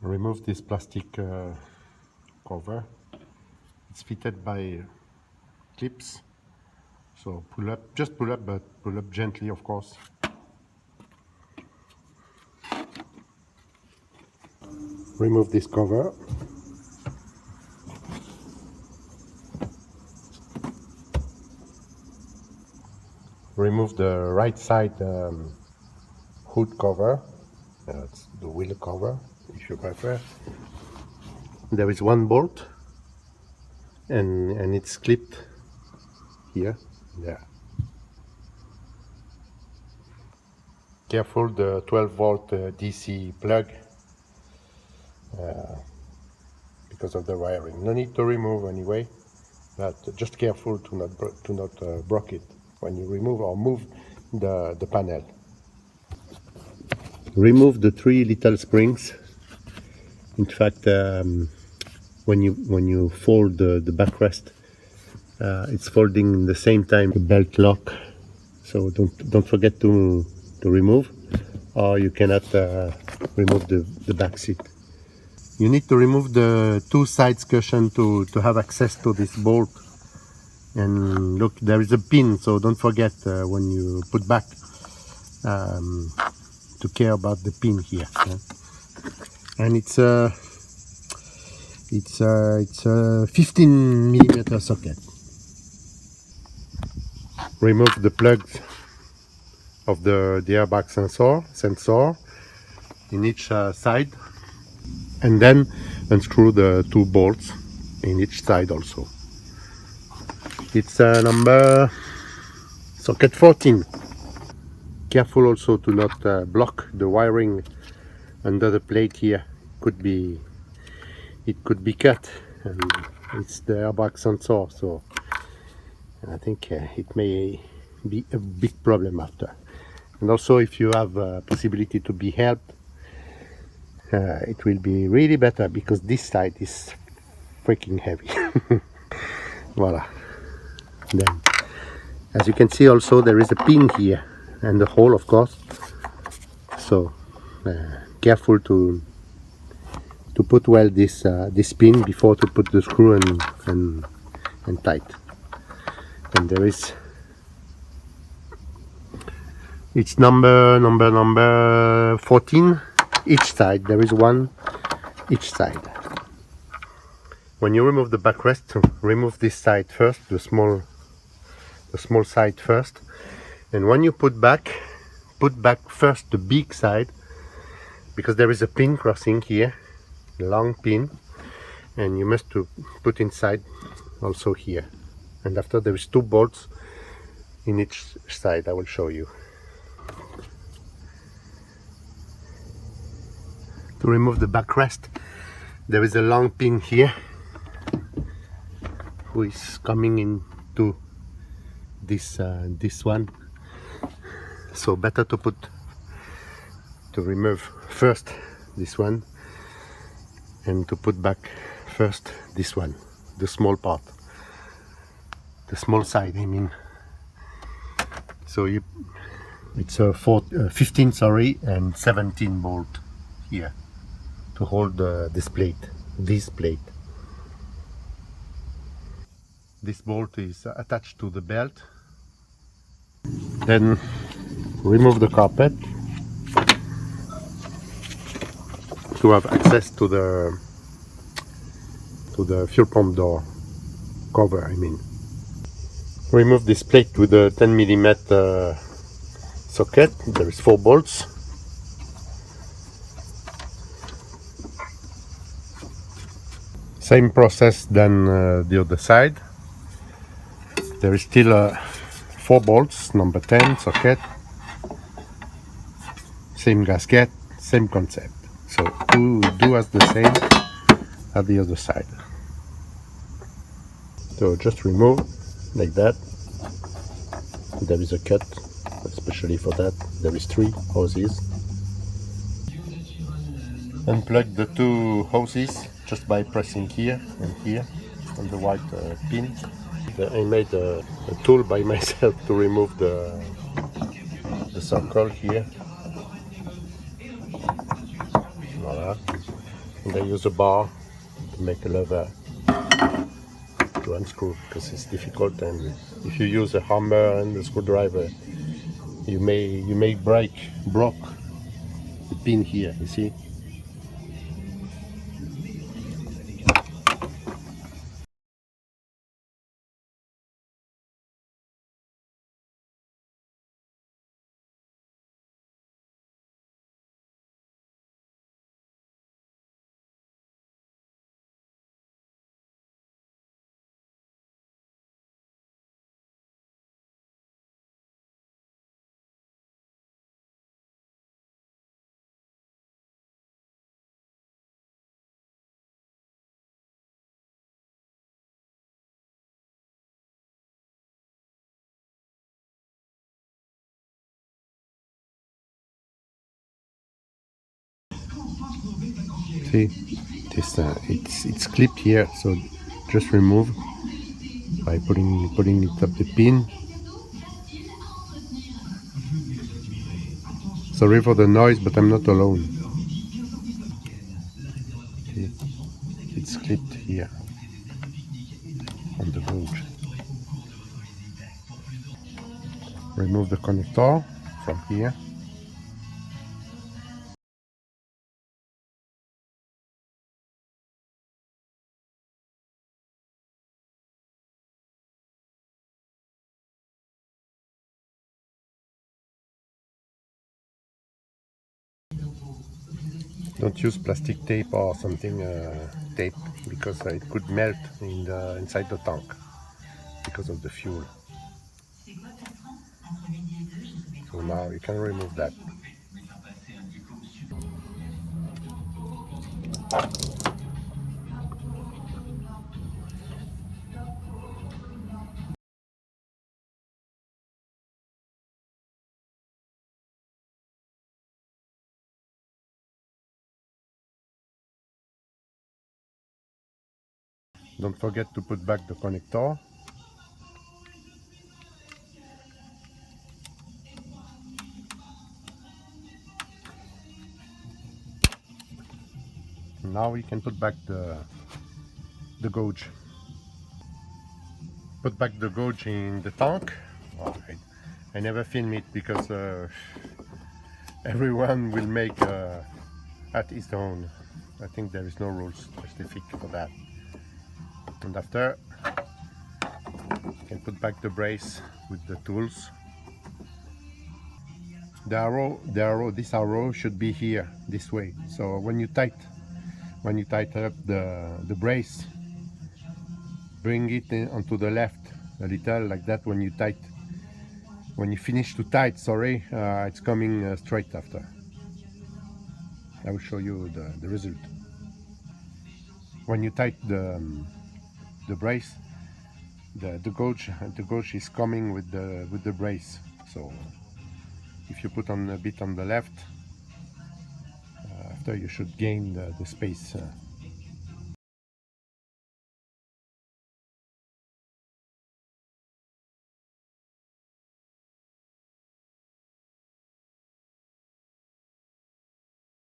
Remove this plastic cover. It's fitted by clips, so just pull up, but pull up gently, of course. Remove this cover. Remove the right side hood cover. It's the wheel cover, if you prefer. There is one bolt, and it's clipped here, there. Careful, the 12-volt DC plug, because of the wiring. No need to remove anyway, but just careful to not break it when you remove or move the panel. Remove the 3 little springs. In fact, when you fold the backrest, it's folding in the same time the belt lock. So don't forget to remove, or you cannot remove the back seat. You need to remove the 2 sides cushion to have access to this bolt. And look, there is a pin, so don't forget when you put back to care about the pin here. Yeah? And it's a 15 millimeter socket. Remove the plugs of the airbag sensor in each side, and then unscrew the 2 bolts in each side also. It's number socket 14. Careful also to not block the wiring under the plate here. It could be cut, and it's the airbag sensor, so I think it may be a big problem after. And also, if you have a possibility to be helped, it will be really better, because this side is freaking heavy. Voila. Then, as you can see, also there is a pin here and a hole, of course. So careful to put well this pin before to put the screw and tight. And there is, it's number 14 each side. There is one each side. When you remove the backrest, remove this side first, the small side first, and when you put back first the big side, because there is a pin crossing here, a long pin, and you must to put inside also here. And after, there is 2 bolts in each side. I will show you. To remove the backrest, there is a long pin here, who is coming into this one. So better to remove first this one, and to put back first this one, the small part, the small side, I mean. So it's a 15 and 17 bolt here to hold this plate. This bolt is attached to the belt. Then remove the carpet to have access to the fuel pump door cover, I mean. Remove this plate with a 10 millimeter socket. There is 4 bolts. Same process than the other side. There is still 4 bolts, number 10 socket. Same gasket, same concept. So do as the same at the other side. So just remove like that. There is a cut, especially for that. There is 3 hoses. Unplug the 2 hoses just by pressing here and here on the white pin. I made a tool by myself to remove the circle here. Voila. And I use a bar to make a lever to unscrew because it's difficult, and if you use a hammer and a screwdriver, you may broke the pin here. You see. See, this it's clipped here, so just remove by putting it up the pin. Sorry for the noise, but I'm not alone. See, it's clipped here on the gauge. Remove the connector from here. Don't use plastic tape or something tape, because it could melt inside the tank because of the fuel. So now you can remove that. Don't forget to put back the connector. Now you can put back the gauge. Put back the gauge in the tank. Oh, I never film it because everyone will make at his own. I think there is no rules specific for that. And after, you can put back the brace with the tools. This arrow should be here, this way. So when you tighten up the brace, bring it onto the left a little, like that. When you finish to tight, sorry, it's coming straight after. I will show you the result. When you tighten the brace, the gauge is coming with the brace. So if you put on a bit on the left, after you should gain the space